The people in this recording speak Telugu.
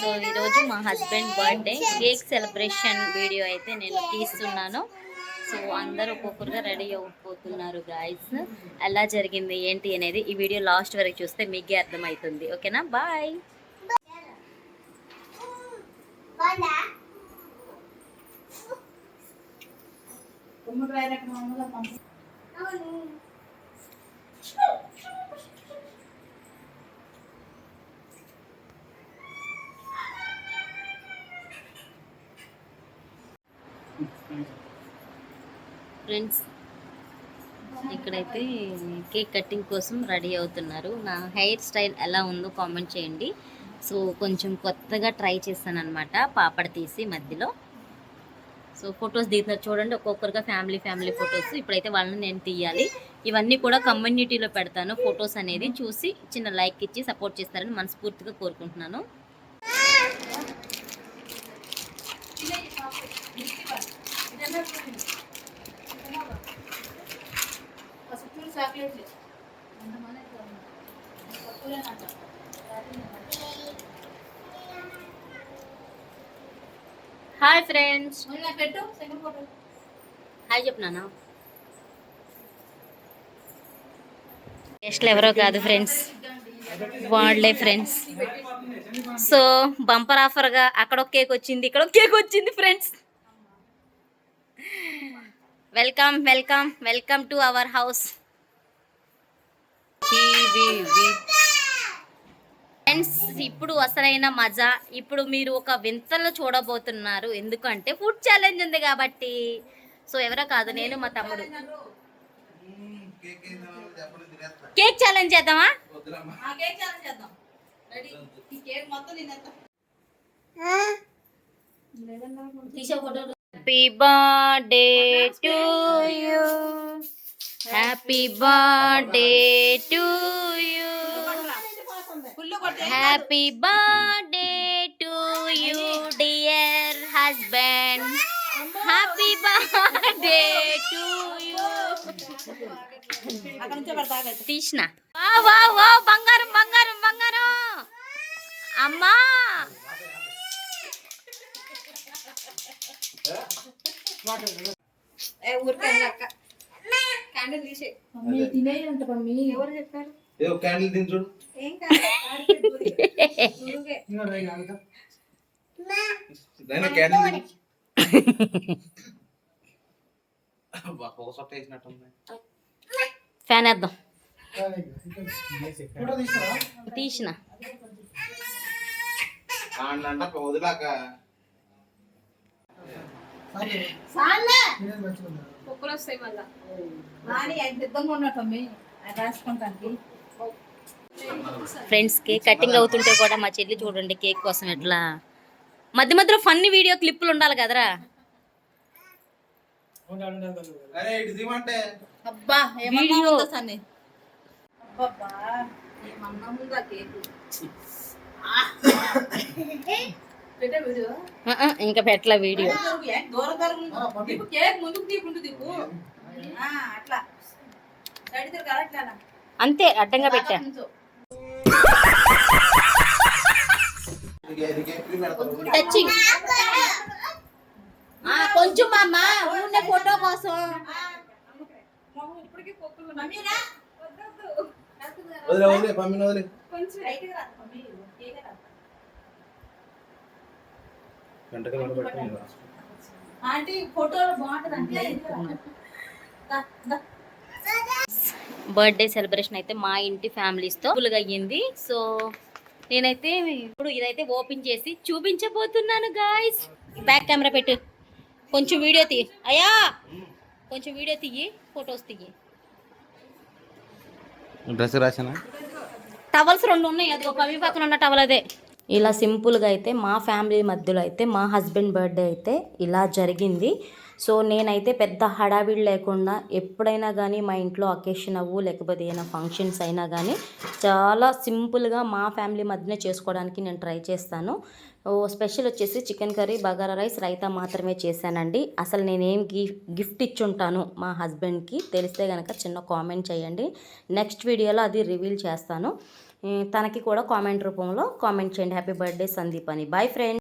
సో ఈరోజు మా husband birthday cake celebration video అయితే నేను తీస్తున్నాను. సో అందరూ ఒక్కొక్కరుగా రెడీ అయిపోతున్నారు గాయస్. ఎలా జరిగింది ఏంటి అనేది ఈ వీడియో లాస్ట్ వరకు చూస్తే మీకే అర్థమవుతుంది. ఓకేనా, బాయ్. ఫ్రెండ్స్, ఇక్కడైతే కేక్ కటింగ్ కోసం రెడీ అవుతున్నారు. నా హెయిర్ స్టైల్ ఎలా ఉందో కామెంట్ చేయండి. సో కొంచెం కొత్తగా ట్రై చేస్తాను అనమాట, పాపడ తీసి మధ్యలో. సో ఫొటోస్ దిగుతారు చూడండి, ఒక్కొక్కరుగా ఫ్యామిలీ ఫొటోస్. ఇప్పుడైతే వాళ్ళని నేను తీయాలి. ఇవన్నీ కూడా కమ్యూనిటీలో పెడతాను. ఫొటోస్ అనేది చూసి చిన్న లైక్ ఇచ్చి సపోర్ట్ చేస్తారని మనస్ఫూర్తిగా కోరుకుంటున్నాను. హాయ్ ఫ్రెండ్స్, హాయ్ చెప్పనా. గెస్ట్లు ఎవరో కాదు ఫ్రెండ్స్, వాళ్ళే ఫ్రెండ్స్. సో బంపర్ ఆఫర్గా అక్కడ ఒక కేక్ వచ్చింది, ఇక్కడ ఒక కేక్ వచ్చింది friends. Welcome welcome welcome to our house. Friends, ఇప్పుడు అసలైన మజా. ఇప్పుడు మీరు ఒక వింతలో చూడబోతున్నారు, ఎందుకంటే ఫుడ్ ఛాలెంజ్ ఉంది కాబట్టి. సో ఎవరో కాదు, నేను మా తమ్ముడు కేక్ ఛాలెంజ్ చేద్దామా? Happy birthday to you, happy birthday to you, happy birthday to you dear husband, happy birthday to you. తీసిన వా వా బంగారం బంగారం బంగారం అమ్మా. ఫ్యాన్ వేద్దాం. తీసిన ఫ్రెండ్స్, కేక్ కటింగ్ అవుతుంటే కూడా మా చెల్లి చూడండి కేక్ కోసం ఎట్లా మధ్య మధ్యలో ఫన్నీ వీడియో క్లిప్పులు ఉండాలి కదరా. వీడియో ఇంకా పెట్టలా వీడియో. అంతే అడ్డంగా పెట్టా. కొంచెం అమ్మ ఉండే ఫోటో కోసం. బర్త్డే సెలబ్రేషన్ అయితే మా ఇంటి ఫ్యామిలీస్తో ఫుల్గా అయ్యింది. సో నేనైతే ఇప్పుడు ఇదైతే ఓపెన్ చేసి చూపించబోతున్నాను గాయ్స్. బ్యాక్ కెమెరా పెట్టు, కొంచెం వీడియో తీయి అయ్యా, కొంచెం వీడియో తీయి, ఫొటోస్ తీయి. డ్రెస్ రాసినా టవల్స్ 2 ఉన్నాయి, అది ఒక అవి పక్కన ఉన్న టవల్ అదే. ఇలా సింపుల్గా అయితే మా ఫ్యామిలీ మధ్యలో అయితే మా హస్బెండ్ బర్త్డే అయితే ఇలా జరిగింది. సో నేనైతే పెద్ద హడావిడి లేకుండా ఎప్పుడైనా కానీ మా ఇంట్లో అకేషన్ అవ్వు లేకపోతే ఏదైనా ఫంక్షన్స్ అయినా కానీ చాలా సింపుల్గా మా ఫ్యామిలీ మధ్యనే చేసుకోవడానికి నేను ట్రై చేస్తాను. స్పెషల్ వచ్చేసి chicken curry, bagara rice, raita మాత్రమే చేశానండి. అసలు నేనేం గిఫ్ట్ ఇచ్చుంటాను మా హస్బెండ్కి తెలిస్తే కనుక చిన్న కామెంట్ చేయండి. నెక్స్ట్ వీడియోలో అది రివీల్ చేస్తాను. తనకి కూడా కామెంట్ రూపంలో కామెంట్ చేయండి. హ్యాపీ బర్త్డే సందీప్ అని. Bye friends.